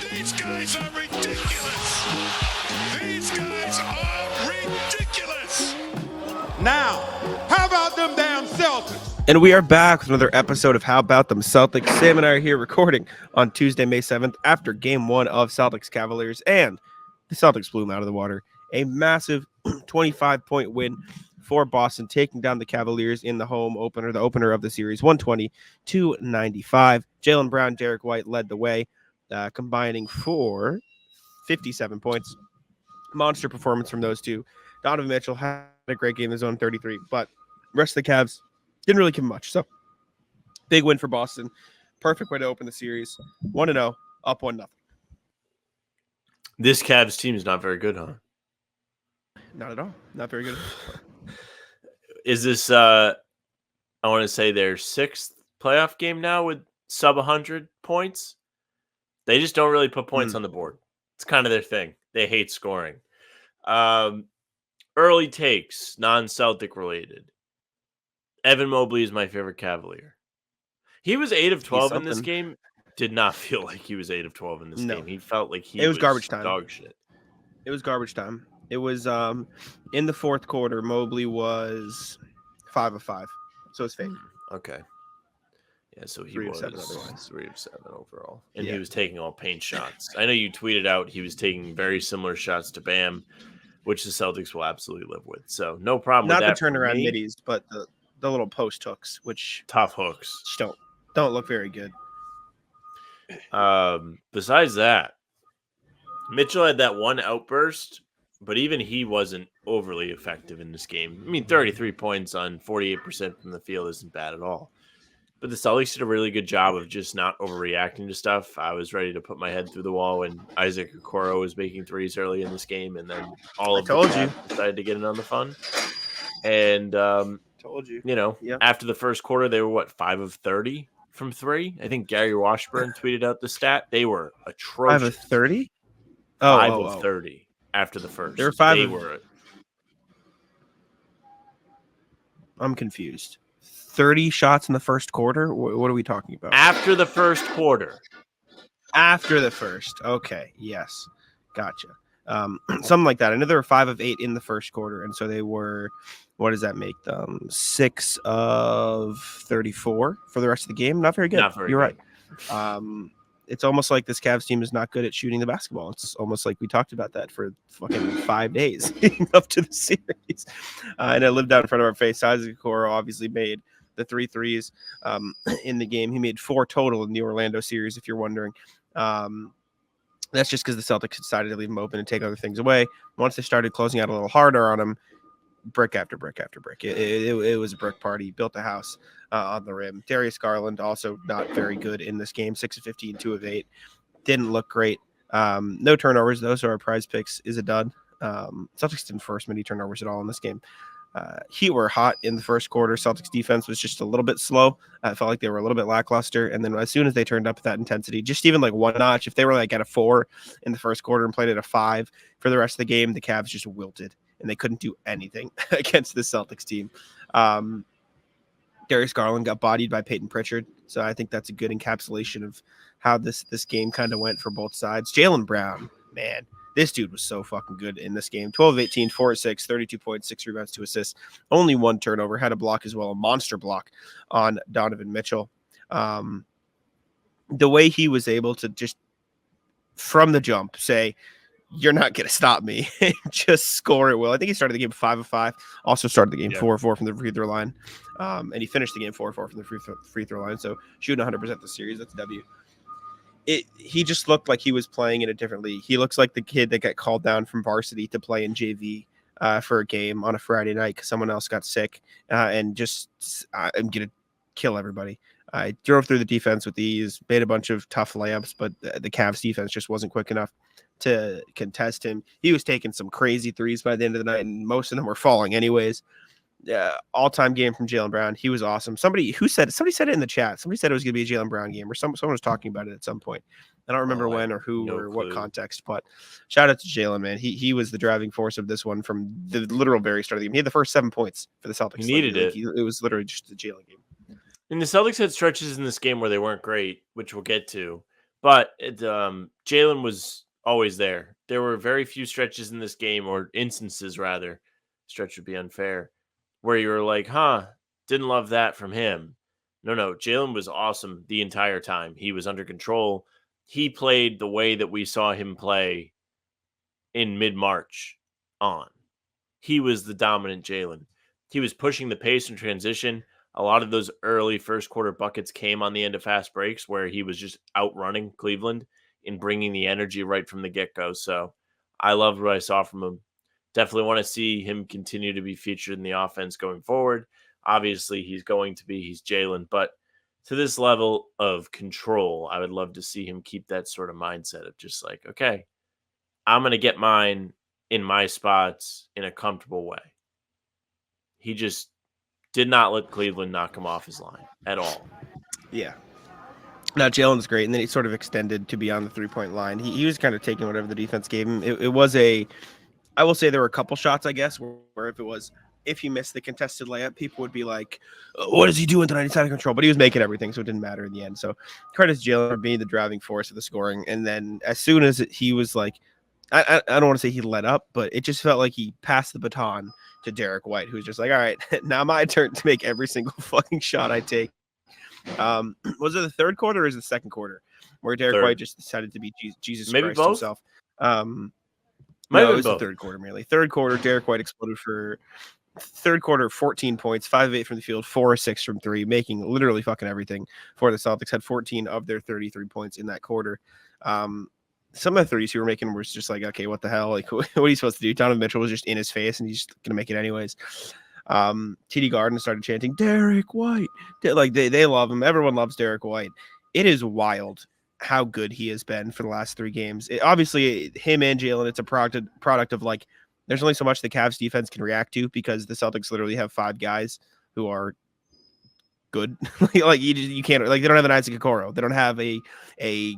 These guys are ridiculous. These guys are ridiculous. Now, how about them damn Celtics? And we are back with another episode of How About Them Celtics. Sam and I are here recording on Tuesday, May 7th, after Game 1 of Celtics Cavaliers, and the Celtics blew them out of the water. A massive 25-point win for Boston, taking down the Cavaliers in the home opener, the opener of the series, 120-95. Jaylen Brown, Derrick White led the way, combining for 57 points. Monster performance from those two. Donovan Mitchell had a great game in his own 33, but the rest of the Cavs didn't really give him much. So big win for Boston. Perfect way to open the series. 1-0, up 1-0. This Cavs team is not very good, huh? Not at all. Not very good. Is this, I want to say, their sixth playoff game now with sub 100 points? They just don't really put points on the board. It's kind of their thing. They hate scoring. Early takes, non-Celtic related. Evan Mobley is my favorite Cavalier. He was 8 of 12 in this game. Did not feel like he was 8 of 12 in this game. He felt like he was garbage time. Dog shit. It was garbage time. It was in the fourth quarter. Mobley was 5 of 5, so it's fake. Okay. Yeah, so he 3 was of 7 otherwise. 3 of 7 overall, and he was taking all paint shots. I know you tweeted out he was taking very similar shots to Bam, which the Celtics will absolutely live with. So no problem. Not with that the turnaround middies, but the little post hooks, which tough hooks just don't look very good. Besides that, Mitchell had that one outburst, but even he wasn't overly effective in this game. I mean, 33 points on 48% from the field isn't bad at all. But the Celtics did a really good job of just not overreacting to stuff. I was ready to put my head through the wall when Isaac Okoro was making threes early in this game, and then all of them decided to get in on the fun. And after the first quarter, they were 5 of 30 from 3. I think Gary Washburn tweeted out the stat. They were atrocious. 5 of 30? 5 of 30 after the first. They were 5 I'm confused. 30 shots in the first quarter? What are we talking about? After the first quarter. After the first. Okay. Yes. Gotcha. Something like that. I know they were 5 of 8 in the first quarter, and so they were, what does that make them? 6 of 34 for the rest of the game. Not very good. You're right. It's almost like this Cavs team is not good at shooting the basketball. It's almost like we talked about that for fucking 5 days up to the series. And it lived out in front of our face. Isaac Okoro obviously made the 3 threes in the game. He made 4 total in the Orlando series, if you're wondering. That's just because the Celtics decided to leave him open and take other things away. Once they started closing out a little harder on him, brick after brick after brick. It was a brick party. Built a house on the rim. Darius Garland also not very good in this game. 6 of 15, 2 of 8. Didn't look great. No turnovers, though, so our prize picks is a dud. Celtics didn't force many turnovers at all in this game. Heat were hot in the first quarter. Celtics defense was just a little bit slow. I felt like they were a little bit lackluster. And then as soon as they turned up that intensity, just even like one notch, if they were like at a 4 in the first quarter and played at a 5 for the rest of the game, the Cavs just wilted and they couldn't do anything against the Celtics team. Darius Garland got bodied by Peyton Pritchard. So I think that's a good encapsulation of how this game kind of went for both sides. Jaylen Brown, man. This dude was so fucking good in this game. 12 of 18, 4 of 6, 32 points, 6 rebounds, 2 assists. Only 1 turnover. Had a block as well, a monster block on Donovan Mitchell. The way he was able to just, from the jump, say, you're not going to stop me. Just score it well. I think he started the game 5 of 5. Also started the game 4 of 4 from the free throw line. And he finished the game 4 of 4 from the free throw line. So shooting 100% this series. That's a W. He just looked like he was playing in a different league. He looks like the kid that got called down from varsity to play in JV for a game on a Friday night because someone else got sick and just I'm going to kill everybody. I drove through the defense with ease, made a bunch of tough layups, but the Cavs defense just wasn't quick enough to contest him. He was taking some crazy threes by the end of the night, and most of them were falling anyways. All-time game from Jaylen Brown. He was awesome. Somebody said it in the chat. Somebody said it was going to be a Jaylen Brown game, or someone was talking about it at some point. I don't remember when or who or what context, but shout out to Jaylen, man. He was the driving force of this one from the literal very start of the game. He had the first 7 points for the Celtics. He needed it. It was literally just the Jaylen game. And the Celtics had stretches in this game where they weren't great, which we'll get to. But Jaylen was always there. There were very few stretches in this game, or instances rather, stretch would be unfair, where you were like, huh, didn't love that from him. No, Jaylen was awesome the entire time. He was under control. He played the way that we saw him play in mid-March on. He was the dominant Jaylen. He was pushing the pace in transition. A lot of those early first quarter buckets came on the end of fast breaks where he was just outrunning Cleveland and bringing the energy right from the get-go. So I loved what I saw from him. Definitely want to see him continue to be featured in the offense going forward. Obviously, he's Jaylen, but to this level of control, I would love to see him keep that sort of mindset of just like, okay, I'm going to get mine in my spots in a comfortable way. He just did not let Cleveland knock him off his line at all. Yeah. Now, Jaylen's great, and then he sort of extended to beyond the three-point line. He was kind of taking whatever the defense gave him. It was I will say there were a couple shots, I guess, where if he missed the contested layup, people would be like, what is he doing tonight? He's out of control. But he was making everything, so it didn't matter in the end. So credit to Jaylen for being the driving force of the scoring. And then as soon as he was like, I don't want to say he let up, but it just felt like he passed the baton to Derrick White, who's just like, all right, now my turn to make every single fucking shot I take. Was it the third quarter or is it the second quarter where Derrick White just decided to be Jesus Maybe Christ both? himself? Might No, have it was been the third quarter, merely. Third quarter, Derrick White exploded for third quarter, 14 points, 5 of 8 from the field, 4 of 6 from 3, making literally fucking everything for the Celtics. Had 14 of their 33 points in that quarter. Some of the 30s he were making was just like, okay, what the hell? Like, what are you supposed to do? Donovan Mitchell was just in his face, and he's just going to make it anyways. TD Garden started chanting, Derrick White. Like, they love him. Everyone loves Derrick White. It is wild how good he has been for the last 3 games. Obviously, him and Jaylen, it's a product of, like, there's only so much the Cavs defense can react to because the Celtics literally have 5 guys who are good. Like you can't, like, they don't have an Isaac Okoro. They don't have a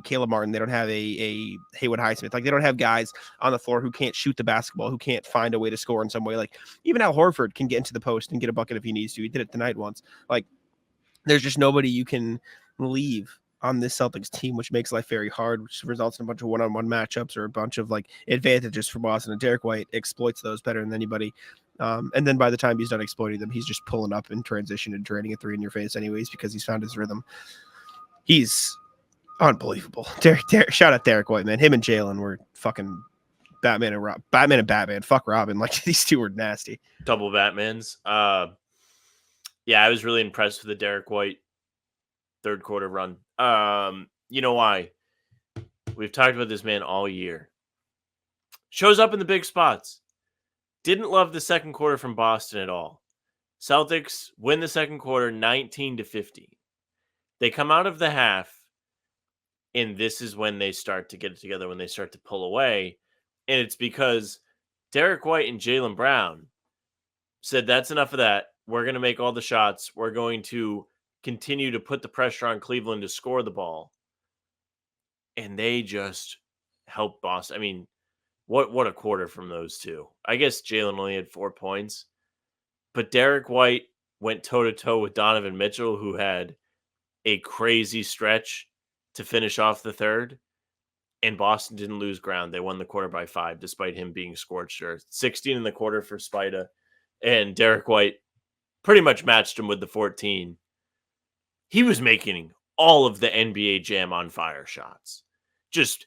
Caleb Martin. They don't have a Haywood Highsmith. Like, they don't have guys on the floor who can't shoot the basketball, who can't find a way to score in some way. Like, even Al Horford can get into the post and get a bucket if he needs to. He did it tonight once. Like, there's just nobody you can leave on this Celtics team, which makes life very hard, which results in a bunch of one-on-one matchups or a bunch of, like, advantages for Boston. And Derrick White exploits those better than anybody. And then by the time he's done exploiting them, he's just pulling up in transition and draining a 3 in your face anyways because he's found his rhythm. He's unbelievable. Shout out Derrick White, man. Him and Jaylen were fucking Batman and Batman. Fuck Robin. Like, these two were nasty. Double Batmans. Yeah, I was really impressed with the Derrick White third quarter run. You know why? We've talked about this man all year. Shows up in the big spots. Didn't love the second quarter from Boston at all. Celtics win the second quarter 19-50. They come out of the half, and this is when they start to get it together, when they start to pull away. And it's because Derrick White and Jaylen Brown said, that's enough of that. We're going to make all the shots. We're going to continue to put the pressure on Cleveland to score the ball. And they just helped Boston. I mean, what a quarter from those two. I guess Jaylen only had 4 points. But Derrick White went toe-to-toe with Donovan Mitchell, who had a crazy stretch to finish off the third. And Boston didn't lose ground. They won the quarter by 5, despite him being scorched earth. 16 in the quarter for Spida. And Derrick White pretty much matched him with the 14. He was making all of the NBA Jam on fire shots. Just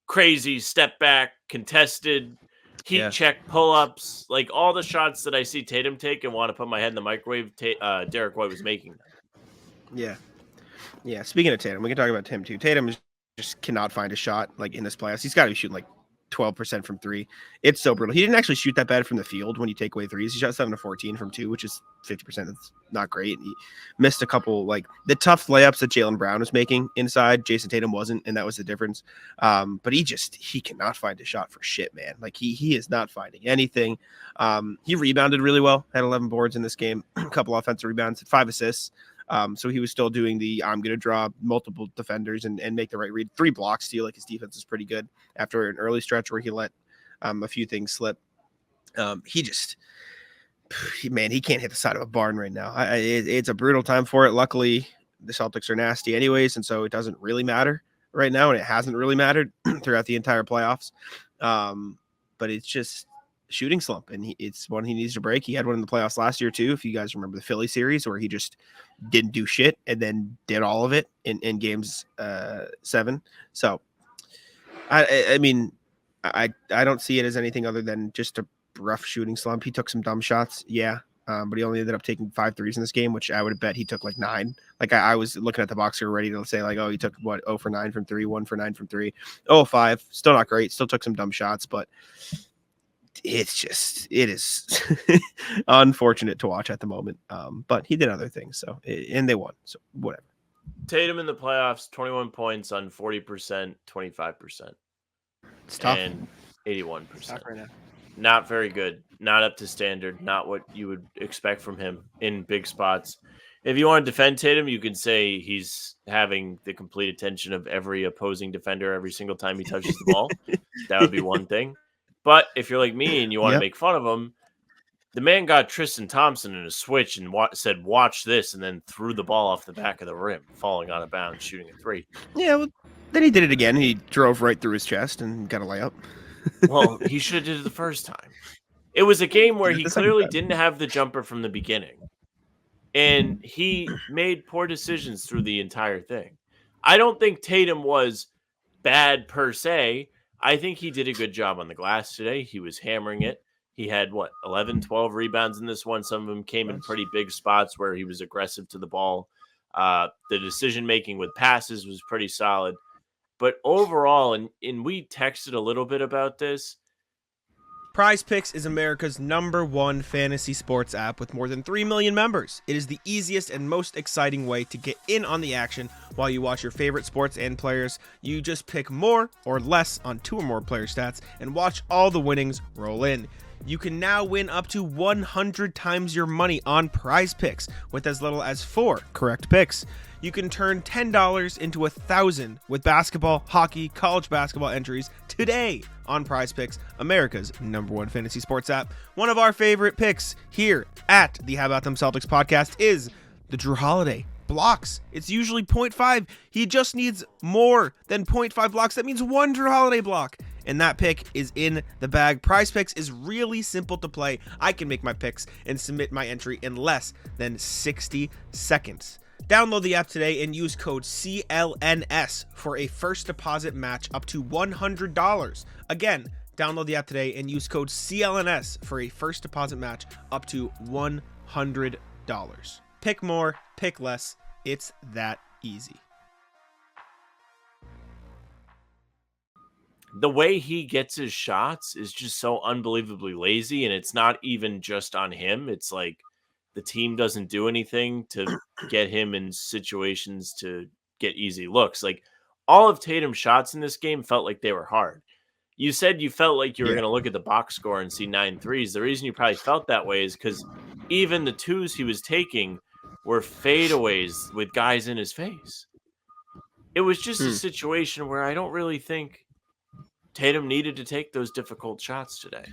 crazy step back, contested, heat check pull-ups. Like, all the shots that I see Tatum take and want to put my head in the microwave, Derrick White was making them. Yeah. Speaking of Tatum, we can talk about Tim too. Tatum just cannot find a shot, like, in this playoffs. He's got to be shooting like 12% from 3. It's so brutal. He didn't actually shoot that bad from the field when you take away threes. He shot 7 of 14 from 2, which is 50%. That's not great. He missed a couple, like, the tough layups that Jaylen Brown was making inside. Jayson Tatum wasn't, and that was the difference. But he cannot find a shot for shit, man. Like, he is not finding anything. He rebounded really well, had 11 boards in this game, a couple offensive rebounds, 5 assists. So he was still doing I'm going to draw multiple defenders and make the right read. 3 blocks too. Like, his defense is pretty good after an early stretch where he let a few things slip. He can't hit the side of a barn right now. It's a brutal time for it. Luckily, the Celtics are nasty anyways, and so it doesn't really matter. right now, and it hasn't really mattered throughout the entire playoffs. But it's just shooting slump, and it's one he needs to break. He had one in the playoffs last year too, if you guys remember the Philly series, where he just didn't do shit and then did all of it in games 7. So I mean, I don't see it as anything other than just a rough shooting slump. He took some dumb shots, but he only ended up taking 5 threes in this game, which I would have bet he took like 9. Like I was looking at the box score ready to say like, oh, he took 0 for 9 from 3, 1 for 9 from 3, 5. Still not great. Still took some dumb shots, but it is unfortunate to watch at the moment. But he did other things, so and they won, so whatever. Tatum in the playoffs, 21 points on 40%, 25%. It's tough. And 81%. Tough right now. Not very good. Not up to standard. Not what you would expect from him in big spots. If you want to defend Tatum, you could say he's having the complete attention of every opposing defender every single time he touches the ball. That would be one thing. But if you're like me and you want to make fun of him, the man got Tristan Thompson in a switch and said, watch this, and then threw the ball off the back of the rim, falling out of bounds, shooting a 3. Yeah, well, then he did it again. He drove right through his chest and got a layup. Well, he should have did it the first time. It was a game where he clearly didn't have the jumper from the beginning. And he made poor decisions through the entire thing. I don't think Tatum was bad per se. I think he did a good job on the glass today. He was hammering it. He had, 11, 12 rebounds in this one. Some of them came in pretty big spots where he was aggressive to the ball. The decision-making with passes was pretty solid. But overall, and we texted a little bit about this, Prize Picks is America's #1 fantasy sports app with more than 3 million members. It is the easiest and most exciting way to get in on the action while you watch your favorite sports and players. You just pick more or less on 2 or more player stats and watch all the winnings roll in. You can now win up to 100 times your money on Prize Picks with as little as 4 correct picks. You can turn $10 into 1,000 with basketball, hockey, college basketball entries today on Prize Picks, America's #1 fantasy sports app. One of our favorite picks here at the How About Them Celtics podcast is the Drew Holiday blocks. It's usually 0.5. He just needs more than 0.5 blocks. That means 1 Drew Holiday block. And that pick is in the bag. Prize Picks is really simple to play. I can make my picks and submit my entry in less than 60 seconds. Download the app today and use code CLNS for a first deposit match up to $100. Again, download the app today and use code CLNS for a first deposit match up to $100. Pick more, pick less. It's that easy. the way he gets his shots is just so unbelievably lazy, and it's not even just on him. It's like the team doesn't do anything to get him in situations to get easy looks. Like all of Tatum's shots in this game felt like they were hard. You said you felt like you were going to look at the box score and see 9 threes. The reason you probably felt that way is because even the twos he was taking were fadeaways with guys in his face. It was just a situation where I don't really think Tatum needed to take those difficult shots today.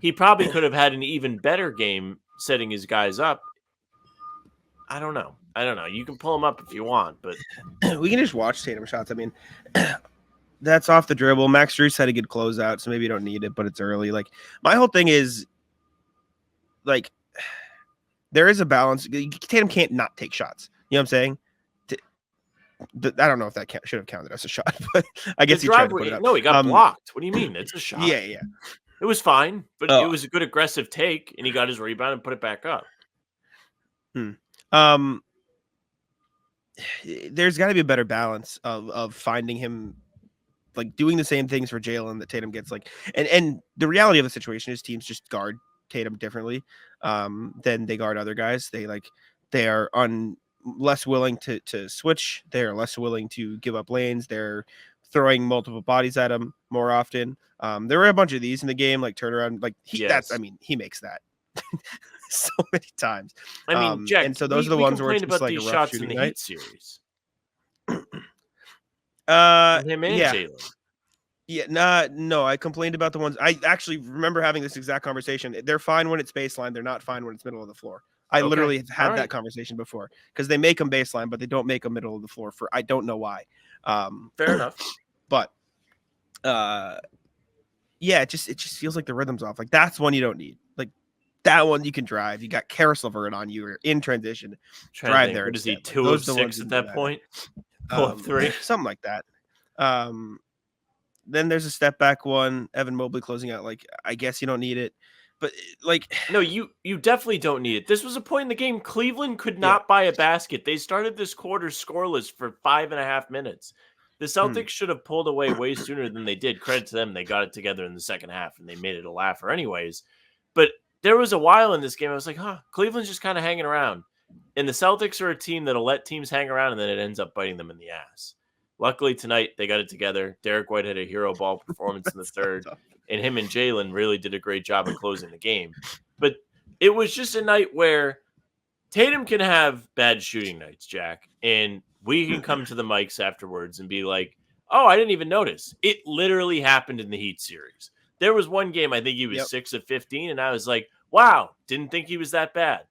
He probably could have had an even better game setting his guys up. I don't know. You can pull him up if you want, but we can just watch Tatum shots. I mean, that's off the dribble. Max Strus had a good closeout, so maybe you don't need it, but it's early. Like, my whole thing is, like, there is a balance. Tatum can't not take shots. You know what I'm saying? I don't know if that should have counted as a shot, but I guess he tried to put it up. No, he got blocked. What do you mean? It's a shot. Yeah. It was fine, but it was a good aggressive take, and he got his rebound and put it back up. There's got to be a better balance of finding him, like, doing the same things for Jaylen that Tatum gets. Like, and the reality of the situation is teams just guard Tatum differently than they guard other guys. They are less willing to switch. They're less willing to give up lanes. They're throwing multiple bodies at him more often. There were a bunch of these in the game, like turnaround. Like he makes that so many times. I mean, Jack, and so those are the ones where it's just like a rough shots shooting in the night. Heat series. Him and Jaylen. Yeah, no, I complained about the ones. I actually remember having this exact conversation. They're fine when it's baseline. They're not fine when it's middle of the floor. I literally have had that conversation before because they make them baseline, but they don't make them middle of the floor I don't know why. Fair enough. But yeah, it just feels like the rhythm's off. Like that's one you don't need. Like that one you can drive. You got Carousel Vert on you or in transition. Drive there. What is he? instead. Like, 2 those of are the ones 6 you at do that point? 4 of 3? Something like that. Then there's a step back one. Evan Mobley closing out. Like I guess you don't need it, but like No, you definitely don't need it. This was a point in the game. Cleveland could not buy a basket. They started this quarter scoreless for 5.5 minutes. The Celtics should have pulled away way sooner than they did. Credit to them. They got it together in the second half, and they made it a laugher anyways. But there was a while in this game I was like, Cleveland's just kind of hanging around. And the Celtics are a team that'll let teams hang around, and then it ends up biting them in the ass. Luckily, tonight, they got it together. Derrick White had a hero ball performance in the third, and him and Jaylen really did a great job of closing the game. But it was just a night where Tatum can have bad shooting nights, Jack, and we can come to the mics afterwards and be like, oh, I didn't even notice. It literally happened in the Heat series. There was one game, I think he was 6 of 15, and I was like, wow, didn't think he was that bad.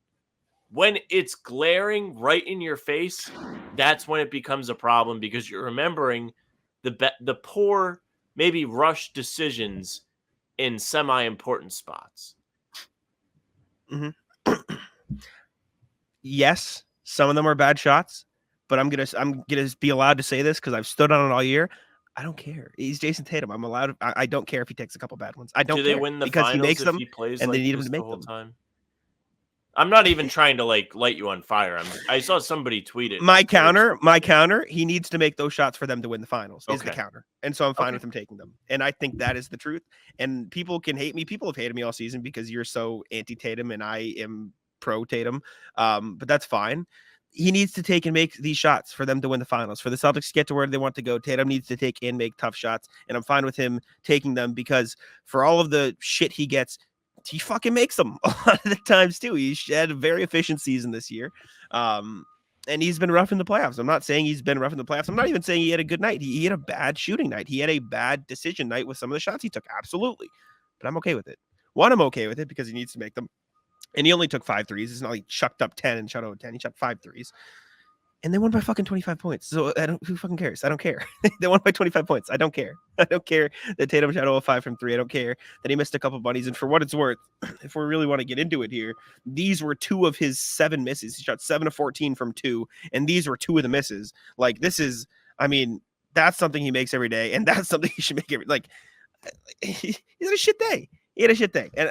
When it's glaring right in your face, that's when it becomes a problem because you're remembering the poor, maybe rushed decisions in semi-important spots. Mm-hmm. Yes, some of them are bad shots, but I'm gonna be allowed to say this because I've stood on it all year. I don't care. He's Jayson Tatum. I'm allowed. I don't care if he takes a couple bad ones. I don't. Do they care win the because finals he makes if them, he plays and like they need him this to the make whole them. time? I'm not even trying to like light you on fire. I saw somebody tweet it. My counter. He needs to make those shots for them to win the finals. Is the Okay. counter, and so I'm fine Okay. with him taking them. And I think that is the truth. And people can hate me. People have hated me all season because you're so anti Tatum and I am pro Tatum. But that's fine. He needs to take and make these shots for them to win the finals. For the Celtics to get to where they want to go, Tatum needs to take and make tough shots. And I'm fine with him taking them because for all of the shit he gets, he fucking makes them a lot of the times too. He had a very efficient season this year. And he's been rough in the playoffs. I'm not saying he's been rough in the playoffs. I'm not even saying he had a good night. He had a bad shooting night. He had a bad decision night with some of the shots he took. Absolutely. But I'm okay with it. One, I'm okay with it because he needs to make them. And he only took 5 threes. It's not like he chucked up 10 and shot out 10. He shot 5 threes. And they won by fucking 25 points. So who fucking cares? I don't care. They won by 25 points. I don't care. I don't care that Tatum shot 0-5 from 3. I don't care that he missed a couple bunnies. And for what it's worth, if we really want to get into it here, these were 2 of his 7 misses. He shot 7 of 14 from 2. And these were 2 of the misses. Like this is, I mean, that's something he makes every day. And that's something he should make every, like, he had a shit day. He had a shit day. And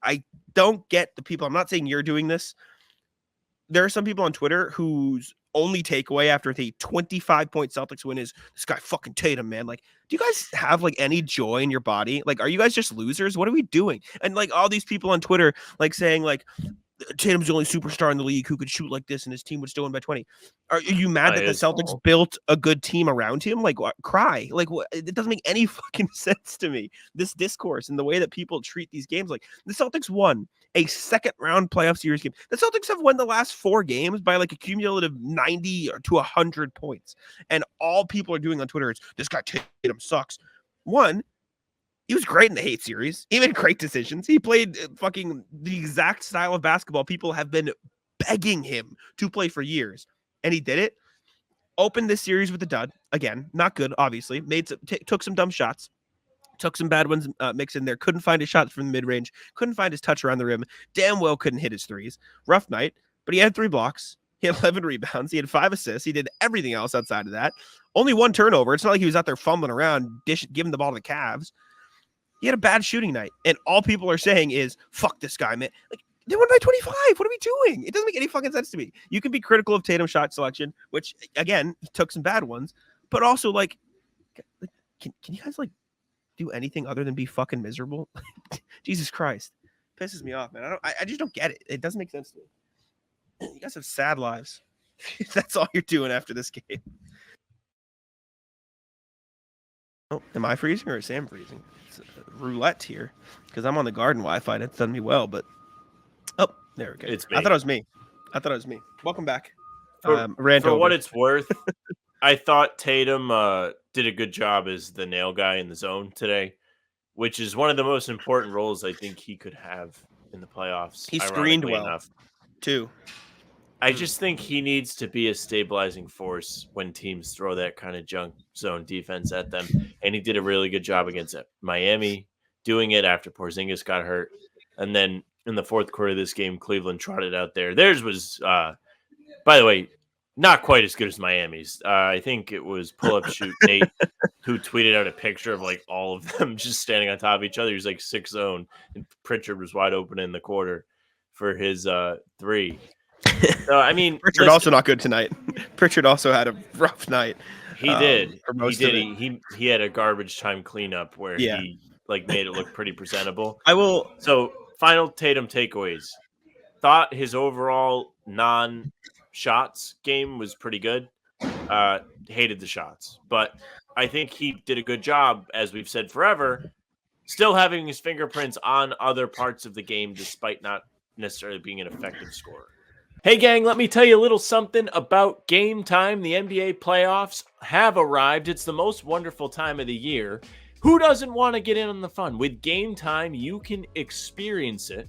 I don't get the people. I'm not saying you're doing this. There are some people on Twitter whose only takeaway after the 25-point Celtics win is this guy fucking Tatum, man. Like, do you guys have like any joy in your body? Like, are you guys just losers? What are we doing? And like all these people on Twitter, like saying like Tatum's the only superstar in the league who could shoot like this and his team would still win by 20. Are you mad that the Celtics built a good team around him? Like, what, cry. Like, what? It doesn't make any fucking sense to me, this discourse and the way that people treat these games. Like, the Celtics won a second round playoff series game. The Celtics have won the last 4 games by like a cumulative 90 to 100 points. And all people are doing on Twitter is this guy Tatum sucks. One, he was great in the Heat series. He made great decisions. He played fucking the exact style of basketball people have been begging him to play for years. And he did it. Opened this series with a dud. Again, not good, obviously. Took some dumb shots. Took some bad ones mixed in there. Couldn't find his shots from the mid-range. Couldn't find his touch around the rim. Damn well couldn't hit his threes. Rough night. But he had 3 blocks. He had 11 rebounds. He had 5 assists. He did everything else outside of that. Only 1 turnover. It's not like he was out there fumbling around, giving the ball to the Cavs. He had a bad shooting night, and all people are saying is, fuck this guy, man. Like, they won by 25. What are we doing? It doesn't make any fucking sense to me. You can be critical of Tatum's shot selection, which, again, he took some bad ones, but also, like can you guys, like, do anything other than be fucking miserable? Jesus Christ. Pisses me off, man. I just don't get it. It doesn't make sense to me. You guys have sad lives. That's all you're doing after this game. Oh, am I freezing or is Sam freezing? It's roulette here because I'm on the garden Wi-Fi and it's done me well, but there we go. It's me. I thought it was me. Welcome back. For what it's worth, I thought Tatum did a good job as the nail guy in the zone today, which is one of the most important roles I think he could have in the playoffs. He screened well, too. I just think he needs to be a stabilizing force when teams throw that kind of junk zone defense at them. And he did a really good job against it. Miami, doing it after Porzingis got hurt. And then in the fourth quarter of this game, Cleveland trotted out there. Theirs was, by the way, not quite as good as Miami's. I think it was pull-up shoot Nate who tweeted out a picture of like all of them just standing on top of each other. He was like 6-0, and Pritchard was wide open in the quarter for his 3. So, I mean, Pritchard also not good tonight. Pritchard also had a rough night. He did. For most he of did. it. He had a garbage time cleanup where Yeah. he like made it look pretty presentable. I will. So, final Tatum takeaways. Thought his overall non-shots game was pretty good. Hated the shots, but I think he did a good job, as we've said forever, still having his fingerprints on other parts of the game despite not necessarily being an effective scorer. Hey, gang, let me tell you a little something about Game Time. The NBA playoffs have arrived. It's the most wonderful time of the year. Who doesn't want to get in on the fun? With Game Time, you can experience it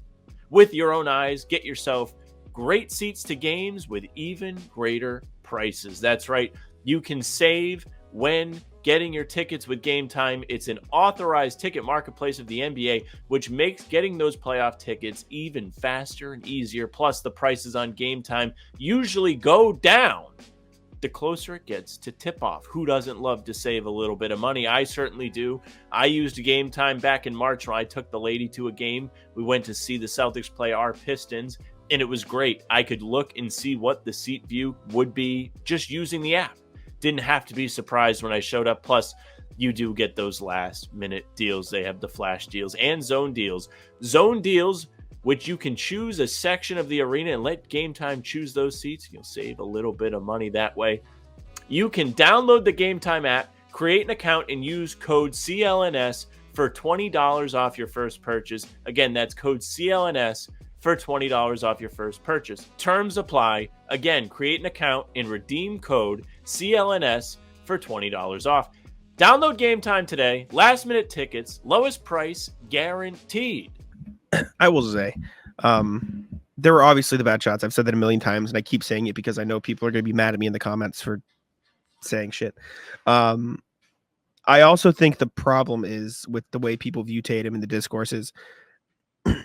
with your own eyes. Get yourself great seats to games with even greater prices. That's right. You can save when getting your tickets with Game Time. It's an authorized ticket marketplace of the NBA, which makes getting those playoff tickets even faster and easier. Plus, the prices on Game Time usually go down the closer it gets to tip-off. Who doesn't love to save a little bit of money? I certainly do. I used Game Time back in March when I took the lady to a game. We went to see the Celtics play our Pistons, and it was great. I could look and see what the seat view would be just using the app. Didn't have to be surprised when I showed up. Plus, you do get those last-minute deals. They have the flash deals and zone deals. Zone deals, which you can choose a section of the arena and let Game Time choose those seats. You'll save a little bit of money that way. You can download the Game Time app, create an account, and use code CLNS for $20 off your first purchase. Again, that's code CLNS for $20 off your first purchase. Terms apply. Again, create an account and redeem code CLNS for $20 off. Download Game Time today. Last minute tickets, lowest price guaranteed. I will say, there were obviously the bad shots. I've said that a million times, and I keep saying it because I know people are going to be mad at me in the comments for saying shit. I also think the problem is with the way people view Tatum in the discourses.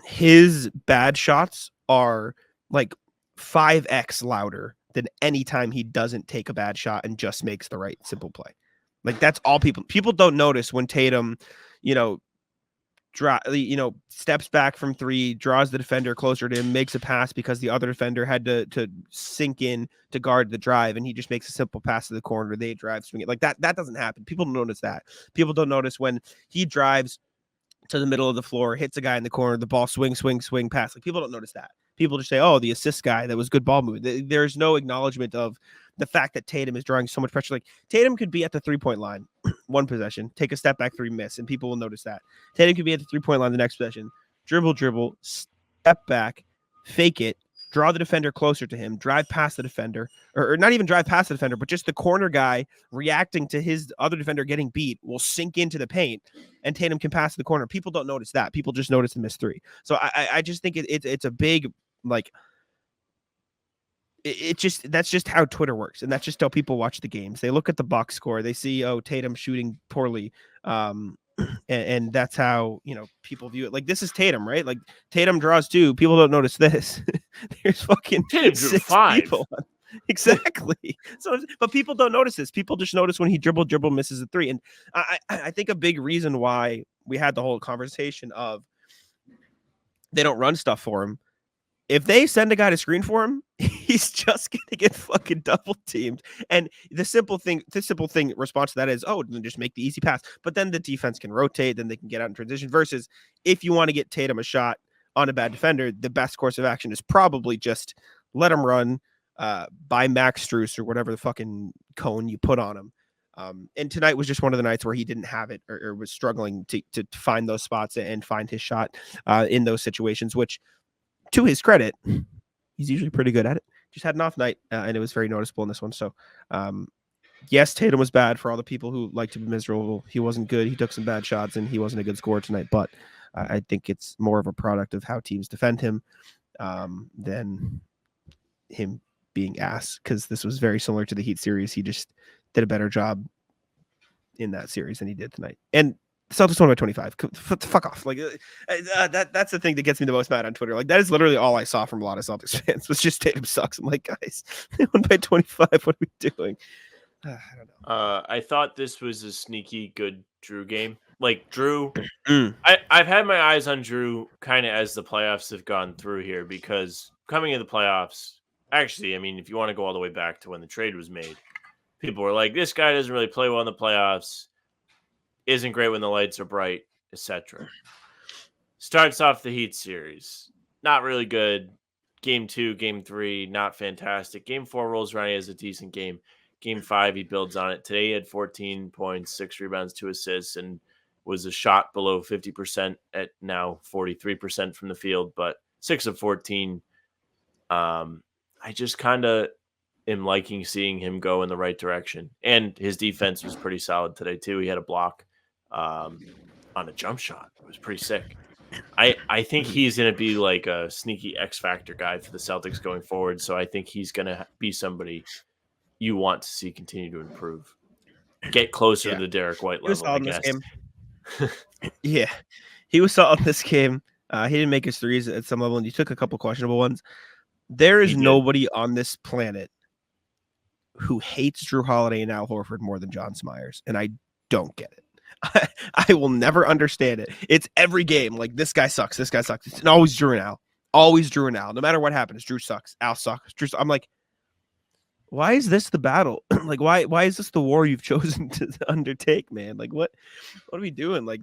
His bad shots are like 5x louder than any time he doesn't take a bad shot and just makes the right simple play. Like that's all people don't notice when Tatum, steps back from 3, draws the defender closer to him, makes a pass because the other defender had to sink in to guard the drive, and he just makes a simple pass to the corner. They drive, swing it like that. That doesn't happen. People don't notice that. People don't notice when he drives to the middle of the floor, hits a guy in the corner, the ball swing pass. Like people don't notice that. People just say, "Oh, the assist guy, that was good ball movement." There's no acknowledgement of the fact that Tatum is drawing so much pressure. Like Tatum could be at the 3-point line, one possession, take a step back 3, miss, and people will notice that. Tatum could be at the 3-point line the next possession, dribble, step back, fake it, draw the defender closer to him, drive past the defender, or not even drive past the defender, but just the corner guy reacting to his other defender getting beat will sink into the paint, and Tatum can pass the corner. People don't notice that. People just notice the missed 3. So I just think it's a big, like, that's just how Twitter works, and that's just how people watch the games. They look at the box score, they see, oh, Tatum shooting poorly, and that's how people view it. Like this is Tatum, right? Like Tatum draws 2. People don't notice this. There's fucking Tatum drew 6 5. people. Exactly. So, but people don't notice this. People just notice when he dribble misses a 3. And I think a big reason why we had the whole conversation of they don't run stuff for him. If they send a guy to screen for him, he's just going to get fucking double teamed. And the simple thing response to that is, oh, then just make the easy pass. But then the defense can rotate, then they can get out in transition. Versus if you want to get Tatum a shot on a bad defender, the best course of action is probably just let him run by Max Strus or whatever the fucking cone you put on him. And tonight was just one of the nights where he didn't have it or was struggling to find those spots and find his shot in those situations, which, to his credit, he's usually pretty good at it. Just had an off night, and it was very noticeable in this one. So, yes, Tatum was bad for all the people who like to be miserable. He wasn't good. He took some bad shots, and he wasn't a good scorer tonight. But I think it's more of a product of how teams defend him than him being ass, because this was very similar to the Heat series. He just did a better job in that series than he did tonight. And the Celtics won by 25. Fuck off. Like that's the thing that gets me the most mad on Twitter. Like that is literally all I saw from a lot of Celtics fans was just Tatum sucks. I'm like, guys, they won by 25. What are we doing? I don't know. I thought this was a sneaky good Drew game. Like Drew, Mm. I've had my eyes on Drew kind of as the playoffs have gone through here, because coming in the playoffs, actually, I mean, if you want to go all the way back to when the trade was made, people were like, this guy doesn't really play well in the playoffs, isn't great when the lights are bright, etc. Starts off the Heat series, not really good. Game 2, Game 3, not fantastic. Game 4 rolls around, he has a decent game. Game 5, he builds on it. Today he had 14 points, 6 rebounds, 2 assists, and was a shot below 50% at now 43% from the field, but 6 of 14. I just kind of am liking seeing him go in the right direction. And his defense was pretty solid today, too. He had a block on a jump shot. It was pretty sick. I think he's going to be like a sneaky X factor guy for the Celtics going forward. So I think he's going to be somebody you want to see continue to improve, get closer to the Derrick White level, I guess. Yeah, he was solid in this game. He didn't make his threes at some level, and he took a couple questionable ones. There is nobody on this planet who hates Drew Holiday and Al Horford more than John Smyers, and I don't get it. I will never understand it. It's every game. Like, this guy sucks. This guy sucks. It's always Drew and Al. Always Drew and Al. No matter what happens, Drew sucks. Al sucks. I'm like, why is this the battle? Like, why is this the war you've chosen to undertake, man? Like, what are we doing? Like,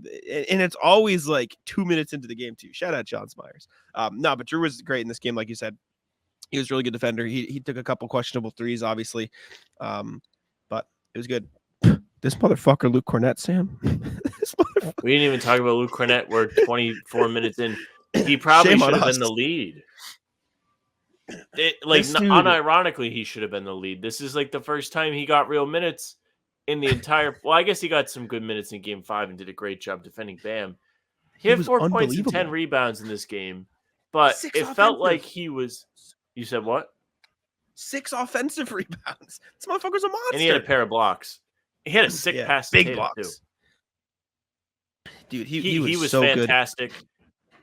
and it's always like 2 minutes into the game too. Shout out John Smyers. No, but Drew was great in this game, like you said. He was a really good defender. He took a couple questionable threes, obviously, but it was good. This motherfucker, Luke Cornett, Sam. We didn't even talk about Luke Cornett. We're 24 minutes in. He probably should have been the lead. Unironically, he should have been the lead. This is like the first time he got real minutes in the entire. Well, I guess he got some good minutes in Game 5 and did a great job defending Bam. He had 4 points and 10 rebounds in this game, but it felt like he was. You said what? 6 offensive rebounds. This motherfucker's a monster. And he had a pair of blocks. He had a sick pass. Big Tatum, blocks. Too. Dude, he was so fantastic. Good.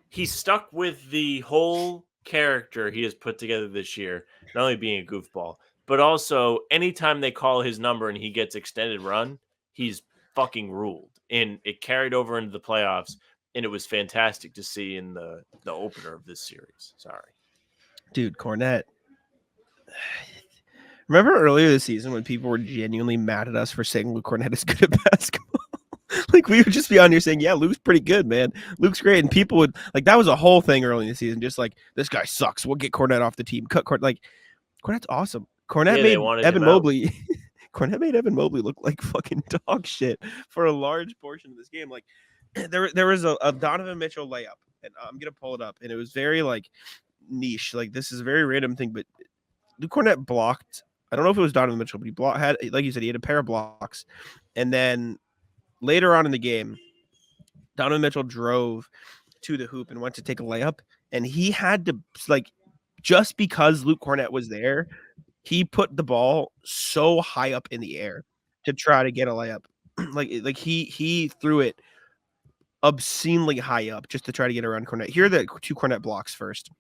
He stuck with the whole character he has put together this year, not only being a goofball, but also anytime they call his number and he gets extended run, he's fucking ruled. And it carried over into the playoffs, and it was fantastic to see in the opener of this series. Sorry. Dude, Cornett. Remember earlier this season when people were genuinely mad at us for saying Luke Cornett is good at basketball? Like, we would just be on here saying, yeah, Luke's pretty good, man. Luke's great. And people would, like, that was a whole thing early in the season. Just like, this guy sucks. We'll get Cornett off the team. Cut Cornett. Like, Cornett's awesome. Cornett made Evan Mobley. Cornett made Evan Mobley look like fucking dog shit for a large portion of this game. Like, there was a Donovan Mitchell layup, and I'm going to pull it up. And it was very, like, niche. Like, this is a very random thing, but Luke Cornett blocked. I don't know if it was Donovan Mitchell, but had, like you said, he had a pair of blocks. And then later on in the game, Donovan Mitchell drove to the hoop and went to take a layup. And he had to, like, just because Luke Cornett was there, he put the ball so high up in the air to try to get a layup. like he threw it obscenely high up just to try to get around Cornett. Here are the 2 Cornett blocks first.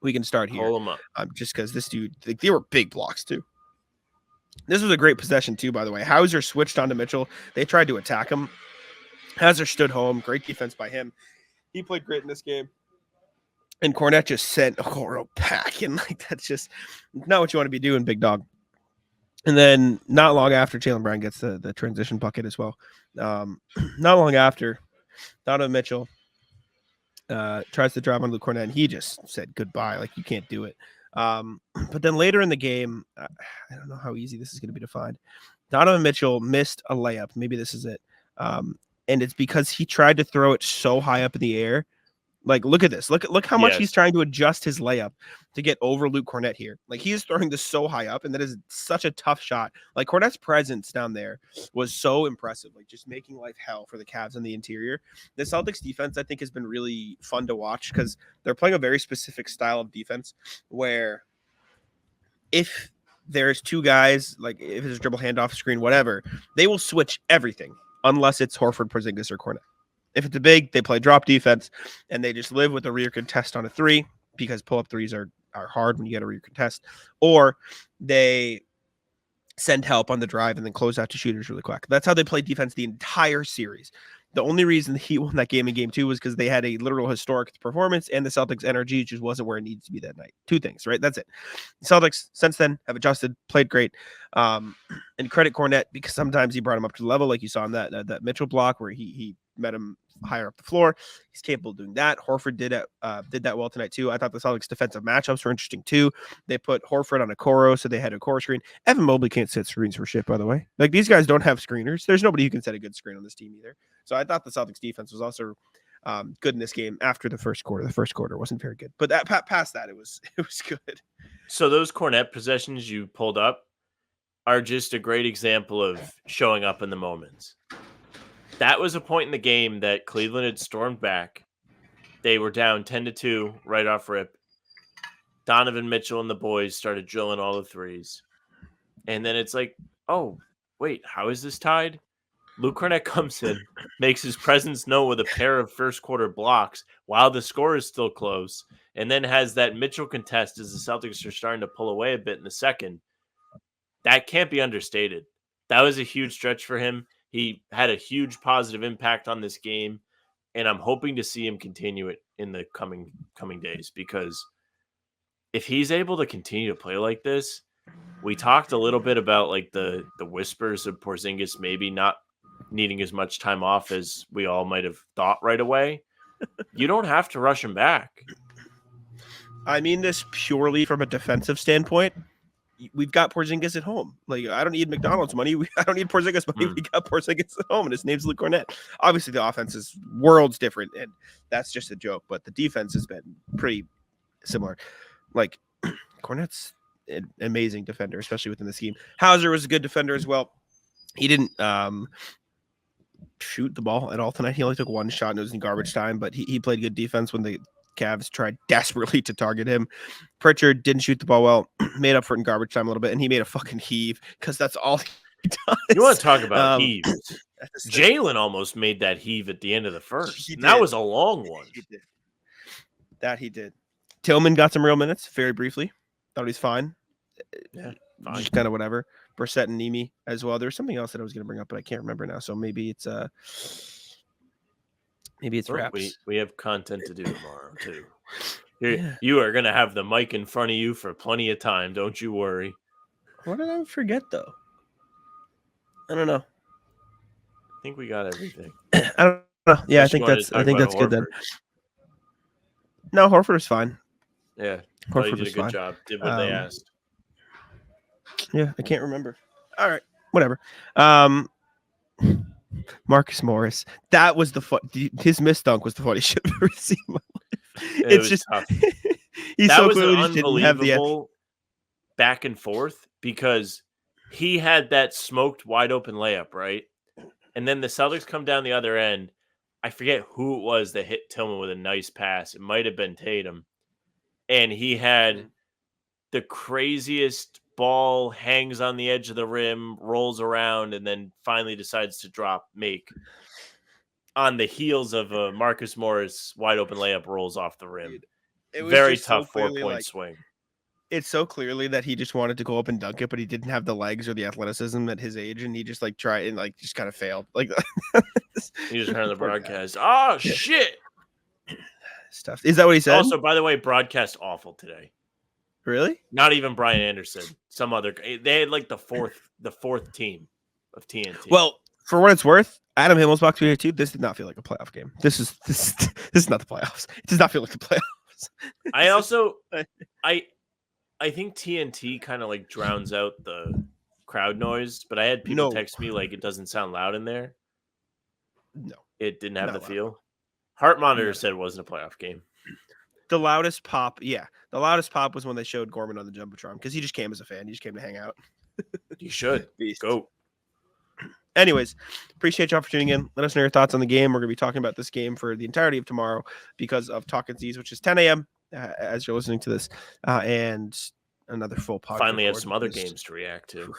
We can start here. Hold him up. Just because this dude, like, they were big blocks too. This was a great possession too, by the way. Hauser switched onto Mitchell. They tried to attack him. Hauser stood home. Great defense by him. He played great in this game. And Cornett just sent Okoro back. And, like, that's just not what you want to be doing, big dog. And then not long after, Jaylen Brown gets the transition bucket as well. Not long after, Donovan Mitchell tries to drive on Luke Cornett, and he just said goodbye. Like, you can't do it. But then later in the game, I don't know how easy this is going to be to find. Donovan Mitchell missed a layup. Maybe this is it. And it's because he tried to throw it so high up in the air. Like, look at this. Look how much he's trying to adjust his layup to get over Luke Cornett here. Like, he is throwing this so high up, and that is such a tough shot. Like, Cornett's presence down there was so impressive, like, just making life hell for the Cavs in the interior. The Celtics defense, I think, has been really fun to watch because they're playing a very specific style of defense where if there's two guys, like if it's a dribble handoff screen, whatever, they will switch everything unless it's Horford, Porzingis, or Cornet. If it's a big, they play drop defense, and they just live with a rear contest on a three because pull-up threes are hard when you get a rear contest, or they send help on the drive and then close out to shooters really quick. That's how they played defense the entire series. The only reason he won that game in game 2 was because they had a literal historic performance and the Celtics energy just wasn't where it needs to be that night. Two things, right? That's it. The Celtics since then have adjusted, played great. And credit Cornet because sometimes he brought him up to the level like you saw in that Mitchell block where he met him higher up the floor. He's capable of doing that. Horford did that well tonight too. I thought the Celtics defensive matchups were interesting too. They put Horford on a Coro, so they had a Coro screen. Evan Mobley can't set screens for shit, by the way. Like these guys don't have screeners. There's nobody who can set a good screen on this team either. So I thought the Celtics defense was also good in this game after the first quarter. The first quarter wasn't very good, but past that, it was good. So those Cornet possessions you pulled up are just a great example of showing up in the moments. That was a point in the game that Cleveland had stormed back. They were down 10-2 right off rip. Donovan Mitchell and the boys started drilling all the threes. And then it's like, oh, wait, how is this tied? Luke Cornet comes in, makes his presence known with a pair of first quarter blocks while the score is still close, and then has that Mitchell contest as the Celtics are starting to pull away a bit in the second. That can't be understated. That was a huge stretch for him. He had a huge positive impact on this game, and I'm hoping to see him continue it in the coming days, because if he's able to continue to play like this, we talked a little bit about like the whispers of Porzingis maybe not needing as much time off as we all might have thought right away. You don't have to rush him back. I mean this purely from a defensive standpoint. We've got Porzingis at home. Like, I don't need McDonald's money. I don't need Porzingis money. We got Porzingis at home, and his name's Luke Cornet. Obviously, the offense is worlds different, and that's just a joke. But the defense has been pretty similar. Like, Cornet's an amazing defender, especially within the scheme. Hauser was a good defender as well. He didn't shoot the ball at all tonight. He only took one shot, and it was in garbage time. But he played good defense when the Cavs tried desperately to target him. Pritchard didn't shoot the ball well, made up for it in garbage time a little bit, and he made a fucking heave because that's all he does. You want to talk about heaves? Jaylen almost made that heave at the end of the first. And that was a long one. He did. Tillman got some real minutes very briefly. Thought he's fine. Yeah, fine. Just kind of whatever. Brissett and Nemi as well. There's something else that I was going to bring up, but I can't remember now. So maybe it's wraps. We have content to do tomorrow too. You are going to have the mic in front of you for plenty of time. Don't you worry. What did I forget though? I don't know. I think we got everything. I don't know. Yeah, I think that's good then. No, Horford is fine. Yeah, Horford did a good job. Did what they asked. Yeah, I can't remember. All right, whatever. Marcus Morris. That was his missed dunk was the funniest shit I've ever seen in my life. It's just tough. He's that so was clearly an just didn't have the back and forth because he had that smoked wide open layup, right? And then the Celtics come down the other end. I forget who it was that hit Tillman with a nice pass. It might have been Tatum. And he had the craziest ball, hangs on the edge of the rim, rolls around, and then finally decides to make on the heels of a Marcus Morris wide open layup rolls off the rim. It was very tough so 4-point swing. It's so clearly that he just wanted to go up and dunk it, but he didn't have the legs or the athleticism at his age, and he just like tried and like just kind of failed. Like he just heard the broadcast. Oh shit! Stuff. Is that what he said? Also, by the way, broadcast awful today. Really? Not even Brian Anderson. Some other. They had like the fourth team of TNT. Well, for what it's worth, Adam Himmelsbach tweeted too. This did not feel like a playoff game. This is not the playoffs. It does not feel like the playoffs. I think TNT kind of like drowns out the crowd noise, but I had people text me like it doesn't sound loud in there. No, it didn't have the feel. Heart Monitor said it wasn't a playoff game. The loudest pop, the loudest pop was when they showed Gorman on the Jumbotron because he just came as a fan. He just came to hang out. You should. Go. Anyways, appreciate y'all for tuning in. Let us know your thoughts on the game. We're going to be talking about this game for the entirety of tomorrow because of Talkin' Z's, which is 10 a.m. As you're listening to this. And another full pod. Finally have record. some other games to react to.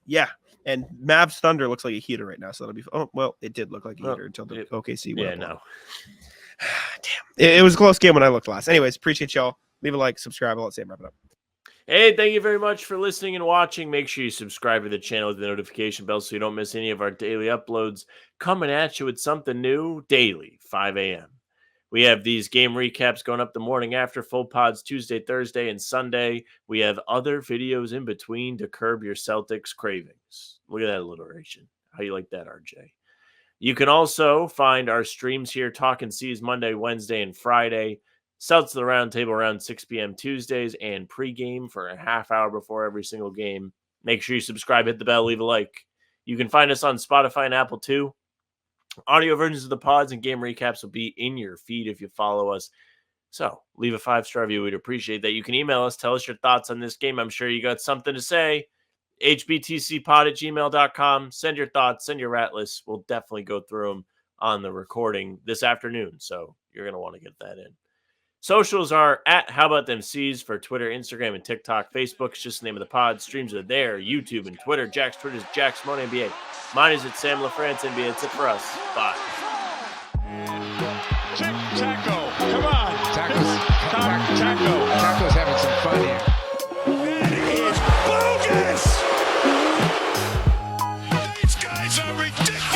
Yeah, and Mavs Thunder looks like a heater right now, so that'll be. Oh well, it did look like a Well, heater until the OKC. Yeah, went up. no. Damn, it was a close game when I looked last. Anyways, appreciate y'all. Leave a like, subscribe. I'll let Sam wrap it up. Hey, thank you very much for listening and watching. Make sure you subscribe to the channel with the notification bell so you don't miss any of our daily uploads. Coming at you with something new daily, 5 a.m. We have these game recaps going up the morning after, full pods Tuesday, Thursday, and Sunday. We have other videos in between to curb your Celtics cravings. Look at that alliteration. How you like that, RJ? You can also find our streams here, Talking C's Monday, Wednesday, and Friday. Celtics to the Roundtable around 6 p.m. Tuesdays, and pregame for a half hour before every single game. Make sure you subscribe, hit the bell, leave a like. You can find us on Spotify and Apple too. Audio versions of the pods and game recaps will be in your feed if you follow us. So leave a 5-star review. We'd appreciate that. You can email us. Tell us your thoughts on this game. I'm sure you got something to say. hbtcpod@gmail.com. Send your thoughts. Send your rat lists. We'll definitely go through them on the recording this afternoon. So you're going to want to get that in. Socials are at How About Them C's for Twitter, Instagram, and TikTok. Facebook's just the name of the pod. Streams are there. YouTube and Twitter. Jack's Twitter is Jack Simone NBA. Mine is at Sam LaFrance NBA. That's it for us. Bye. Taco, come on. Taco's having some fun here. That is bogus! These guys are ridiculous!